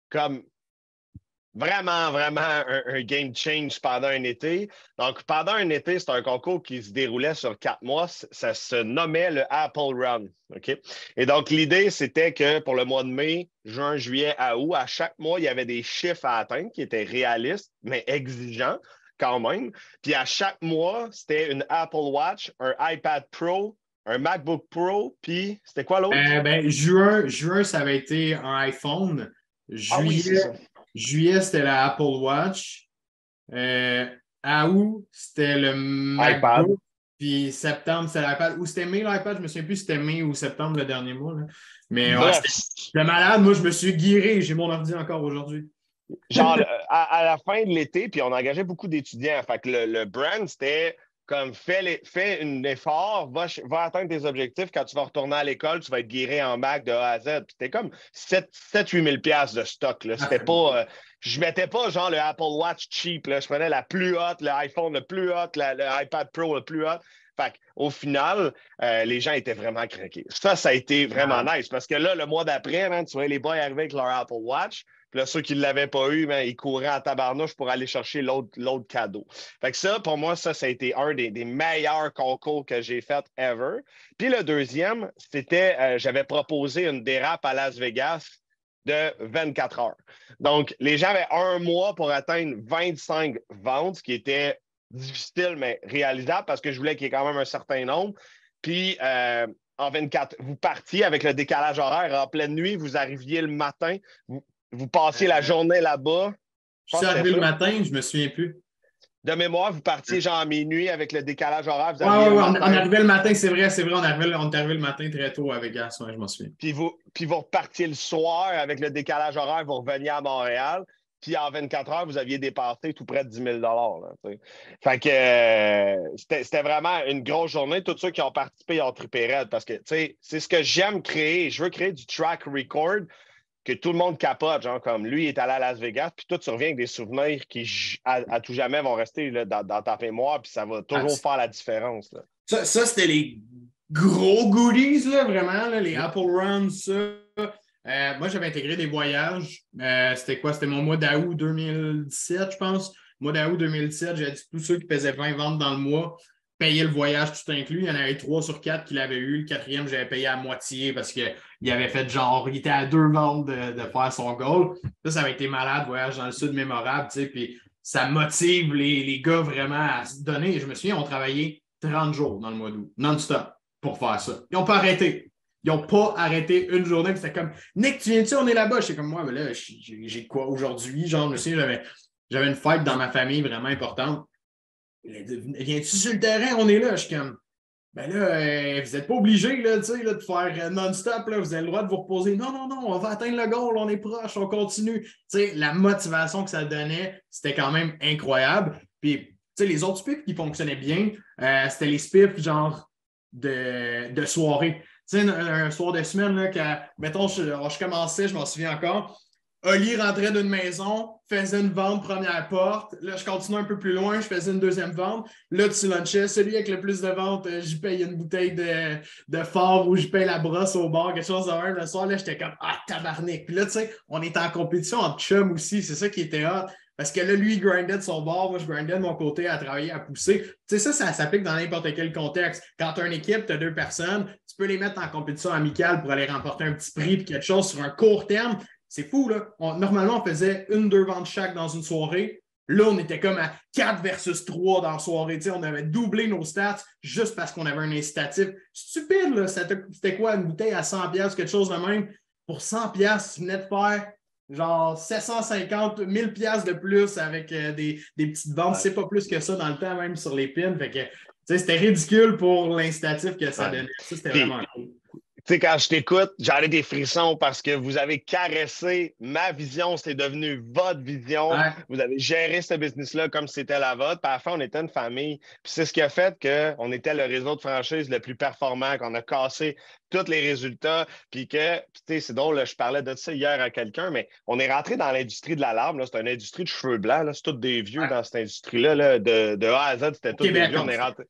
comme vraiment, vraiment un game change pendant un été. Donc, pendant un été, c'est un concours qui se déroulait sur 4 mois. Ça se nommait le Apple Run. OK? Et donc, l'idée, c'était que pour le mois de mai, juin, juillet, à août, à chaque mois, il y avait des chiffres à atteindre qui étaient réalistes, mais exigeants quand même. Puis à chaque mois, c'était une Apple Watch, un iPad Pro, un MacBook Pro, puis c'était quoi l'autre? Juin, ça avait été un iPhone. Juillet, c'était la Apple Watch. À août, c'était le MacBook. iPad. Puis septembre, c'était l'iPad. Ou c'était mai l'iPad, je ne me souviens plus si c'était mai ou septembre le dernier mois. Là. Mais ouais, j'étais malade. Moi, je me suis guéri. J'ai mon ordi encore aujourd'hui. Genre, à la fin de l'été, puis on engageait beaucoup d'étudiants. Fait que le brand, c'était comme fais un effort, va atteindre tes objectifs. Quand tu vas retourner à l'école, tu vas être guéri en Mac de A à Z. Puis c'était comme 7-8 000 $ de stock. Là. C'était pas. Je mettais pas genre le Apple Watch cheap. Là. Je prenais la plus haute, l'iPhone le plus haut, le iPad Pro le plus haut. Fait qu'au final, les gens étaient vraiment craqués. Ça a été vraiment nice parce que là, le mois d'après, tu vois les boys arriver avec leur Apple Watch. Puis là, ceux qui ne l'avaient pas eu, ils couraient en tabarnouche pour aller chercher l'autre cadeau. Fait que ça, pour moi, ça a été un des meilleurs concours que j'ai fait ever. Puis le deuxième, c'était, j'avais proposé une dérape à Las Vegas de 24 heures. Donc, les gens avaient un mois pour atteindre 25 ventes, ce qui était difficile, mais réalisable parce que je voulais qu'il y ait quand même un certain nombre. Puis, en 24, vous partiez avec le décalage horaire en pleine nuit, vous arriviez le matin, vous passiez la journée là-bas. Je suis arrivé le matin, je ne me souviens plus. De mémoire, vous partiez genre à minuit avec le décalage horaire. Oui, on arrivait le matin, c'est vrai, on est arrivé le matin très tôt à Vegas, ouais, je m'en souviens. Puis vous repartiez le soir avec le décalage horaire, vous reveniez à Montréal. Puis en 24 heures, vous aviez dépassé tout près de 10 000 là, fait que c'était vraiment une grosse journée. Tous ceux qui ont participé ont trippé raide parce que c'est ce que j'aime créer. Je veux créer du track record que tout le monde capote, genre comme lui il est allé à Las Vegas, puis toi tu reviens avec des souvenirs qui à tout jamais vont rester là, dans ta mémoire, puis ça va toujours faire la différence. Là. Ça c'était les gros goodies, là, vraiment, là, les Apple Runs, ça. Moi, j'avais intégré des voyages. C'était quoi? C'était mon mois d'août 2017, je pense. Mois d'août 2017, j'ai dit tous ceux qui faisaient 20 ventes dans le mois payaient le voyage tout inclus. Il y en avait 3 sur 4 qui l'avaient eu. Le 4e, j'avais payé à moitié parce qu'il avait fait genre, il était à 2 ventes de faire son goal. Ça avait été malade, voyage dans le sud mémorable, tu sais, puis ça motive les gars vraiment à se donner. Je me souviens, on travaillait 30 jours dans le mois d'août, non-stop, pour faire ça. Ils n'ont pas arrêté. Ils n'ont pas arrêté une journée. C'était comme, Nick, tu viens-tu? On est là-bas. J'étais comme, moi, mais là, j'ai quoi aujourd'hui? Genre, je me souviens, j'avais une fête dans ma famille vraiment importante. Viens-tu sur le terrain? On est là. Je suis comme, ben là, vous n'êtes pas obligé là, là, de faire non-stop. Là, vous avez le droit de vous reposer. Non, on va atteindre le goal. On est proche, on continue. T'sais, la motivation que ça donnait, c'était quand même incroyable. Puis, les autres spiffs qui fonctionnaient bien, c'était les spiffs genre de soirée. Tu sais, un soir de semaine, là, mettons, je commençais, je m'en souviens encore, Oli rentrait d'une maison, faisait une vente première porte. Là, je continuais un peu plus loin, je faisais une deuxième vente. Là, tu lunchais. Celui avec le plus de ventes, j'y paye une bouteille de fort ou j'y paye la brosse au bar, quelque chose de même. Le soir, là, j'étais comme « Ah, tabarnak! » Puis là, tu sais, on était en compétition entre chums aussi. C'est ça qui était hot. Parce que là, lui, il grindait de son bord, moi, je grindais de mon côté à travailler, à pousser. Tu sais, ça s'applique dans n'importe quel contexte. Quand tu as une équipe, tu as 2 personnes, tu peux les mettre en compétition amicale pour aller remporter un petit prix puis quelque chose sur un court terme. C'est fou, là. Normalement, on faisait 1-2 ventes chaque dans une soirée. Là, on était comme à 4 versus 3 dans la soirée. On avait doublé nos stats juste parce qu'on avait un incitatif. Stupide, là. C'était quoi, une bouteille à 100$, quelque chose de même? Pour 100$, tu venais de faire genre 750, 1000$ de plus avec des petites ventes. C'est pas plus que ça dans le temps, même sur les pins. Fait que, c'était ridicule pour l'incitatif que ça donnait. Ça, c'était vraiment cool. Tu sais, quand je t'écoute, j'en ai des frissons parce que vous avez caressé ma vision, c'est devenu votre vision. Ouais. Vous avez géré ce business-là comme si c'était la vôtre. Puis à la fin, on était une famille. Puis c'est ce qui a fait qu'on était le réseau de franchise le plus performant, qu'on a cassé tous les résultats. Puis que, tu sais, c'est drôle, là, je parlais de ça hier à quelqu'un, mais on est rentré dans l'industrie de l'alarme. C'est une industrie de cheveux blancs. Là. C'est tous des vieux dans cette industrie-là. Là. De A à Z, c'était tous des vieux. On est rentré.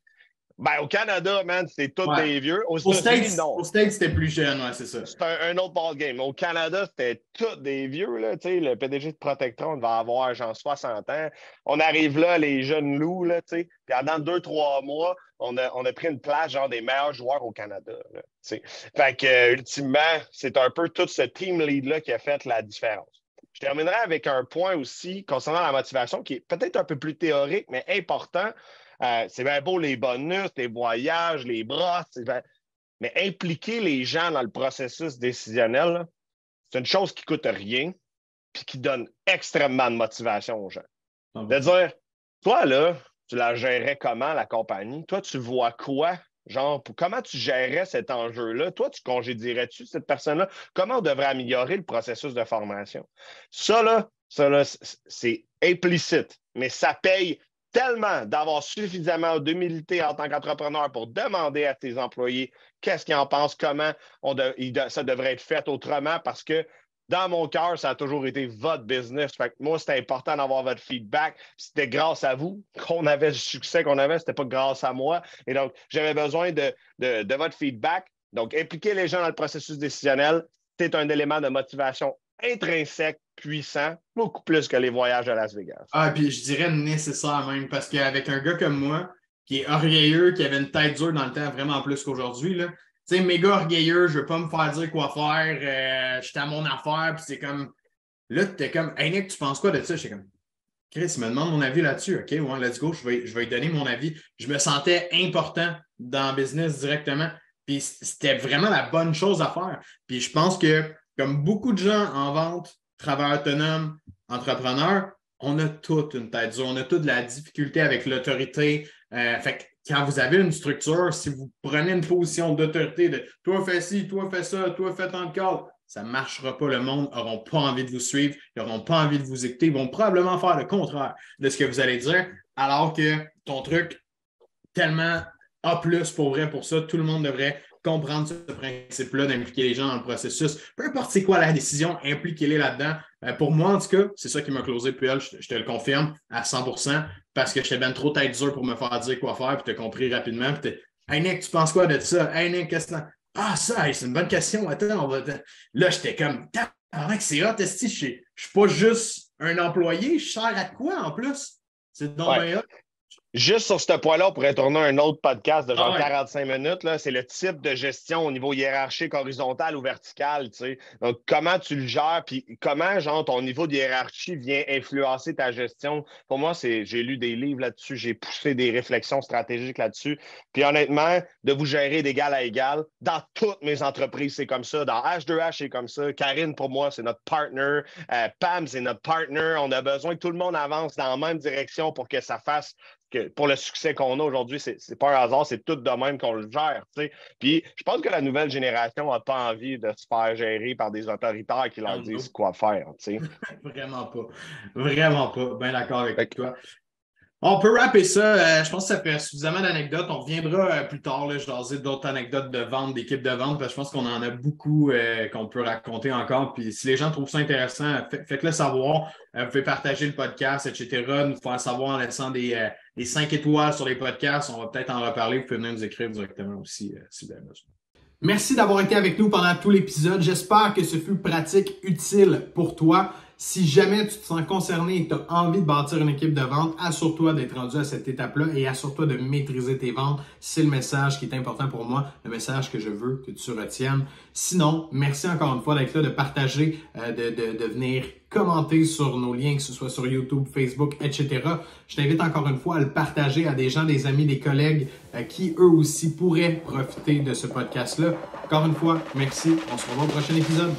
Ben, au Canada, man, c'était tous des vieux. Aux States, non. Au States, c'était plus jeune, ouais, c'est ça. C'est un autre ballgame. Au Canada, c'était tous des vieux. Là, le PDG de Protectron va avoir genre 60 ans. On arrive là, les jeunes loups, là, puis pendant 2-3 mois, on a pris une place genre des meilleurs joueurs au Canada. Là, fait que, ultimement, c'est un peu tout ce team lead-là qui a fait la différence. Je terminerai avec un point aussi concernant la motivation qui est peut-être un peu plus théorique, mais important. C'est bien beau les bonus, les voyages, les brosses, mais impliquer les gens dans le processus décisionnel, là, c'est une chose qui ne coûte rien et qui donne extrêmement de motivation aux gens. De dire, toi, là, tu la gérerais comment, la compagnie? Toi, tu vois quoi? Genre, comment tu gérerais cet enjeu-là? Toi, tu congédierais-tu cette personne-là? Comment on devrait améliorer le processus de formation? Ça, là, c'est implicite, mais ça paye tellement d'avoir suffisamment d'humilité en tant qu'entrepreneur pour demander à tes employés qu'est-ce qu'ils en pensent, comment ça devrait être fait autrement, parce que dans mon cœur, ça a toujours été votre business. Fait que moi, c'était important d'avoir votre feedback. C'était grâce à vous qu'on avait le succès qu'on avait. C'était pas grâce à moi. Et donc, j'avais besoin de votre feedback. Donc, impliquer les gens dans le processus décisionnel, c'est un élément de motivation intrinsèque, puissant, beaucoup plus que les voyages à Las Vegas. Ah, puis je dirais nécessaire même, parce qu'avec un gars comme moi, qui est orgueilleux, qui avait une tête dure dans le temps, vraiment plus qu'aujourd'hui, là, tu sais, méga orgueilleux, je veux pas me faire dire quoi faire, j'étais à mon affaire, puis c'est comme, là, t'es comme, hey Nick, tu penses quoi de ça? J'étais comme, Chris, il me demande mon avis là-dessus, OK, ouais, let's go, je vais lui donner mon avis. Je me sentais important dans le business directement, puis c'était vraiment la bonne chose à faire. Puis je pense que, comme beaucoup de gens en vente, travailleurs autonomes, entrepreneurs, on a toute une tête dure, on a toute la difficulté avec l'autorité. Fait que quand vous avez une structure, si vous prenez une position d'autorité de toi fais ci, toi fais ça, toi fais tant de calls, ça ne marchera pas. Le monde n'aura pas envie de vous suivre, ils n'auront pas envie de vous écouter, ils vont probablement faire le contraire de ce que vous allez dire, alors que ton truc, tellement A+, pour vrai, pour ça, tout le monde devrait comprendre ce principe-là, d'impliquer les gens dans le processus. Peu importe c'est quoi la décision, impliquez-les là-dedans. Pour moi, en tout cas, c'est ça qui m'a closé Puel, je te le confirme à 100%, parce que j'étais bien trop tête dure pour me faire dire quoi faire, puis tu as compris rapidement. Puis hey Nick, tu penses quoi de ça? Hey Nick, qu'est-ce que ah, ça, hey, c'est une bonne question. Attends, là, j'étais comme, c'est hot, je suis pas juste un employé, je sers à quoi en plus? C'est donc bien hot. Juste sur ce point-là, on pourrait tourner un autre podcast de genre 45 minutes. Là. C'est le type de gestion au niveau hiérarchique, horizontal ou vertical. Tu sais. Donc, comment tu le gères, puis comment, genre, ton niveau de hiérarchie vient influencer ta gestion. Pour moi, j'ai lu des livres là-dessus, j'ai poussé des réflexions stratégiques là-dessus. Puis honnêtement, de vous gérer d'égal à égal, dans toutes mes entreprises, c'est comme ça. Dans H2H, c'est comme ça. Karine, pour moi, c'est notre partner. Pam, c'est notre partner. On a besoin que tout le monde avance dans la même direction pour que ça fasse que pour le succès qu'on a aujourd'hui, c'est pas un hasard, c'est tout de même qu'on le gère. T'sais. Puis je pense que la nouvelle génération n'a pas envie de se faire gérer par des autoritaires qui leur disent quoi faire. Vraiment pas. Vraiment pas. Bien d'accord avec toi. On peut rapper ça. Je pense que ça fait suffisamment d'anecdotes. On reviendra plus tard, là, jaser d'autres anecdotes de vente, d'équipes de vente, parce que je pense qu'on en a beaucoup qu'on peut raconter encore. Puis si les gens trouvent ça intéressant, faites-le savoir. Vous pouvez partager le podcast, etc., nous faire savoir en laissant des 5 étoiles sur les podcasts. On va peut-être en reparler. Vous pouvez venir nous écrire directement aussi si vous avez besoin. Merci d'avoir été avec nous pendant tout l'épisode. J'espère que ce fut pratique, utile pour toi. Si jamais tu te sens concerné et que tu as envie de bâtir une équipe de vente, assure-toi d'être rendu à cette étape-là et assure-toi de maîtriser tes ventes. C'est le message qui est important pour moi, le message que je veux que tu retiennes. Sinon, merci encore une fois d'être là, de partager, de venir commenter sur nos liens, que ce soit sur YouTube, Facebook, etc. Je t'invite encore une fois à le partager à des gens, des amis, des collègues qui eux aussi pourraient profiter de ce podcast-là. Encore une fois, merci. On se revoit au prochain épisode.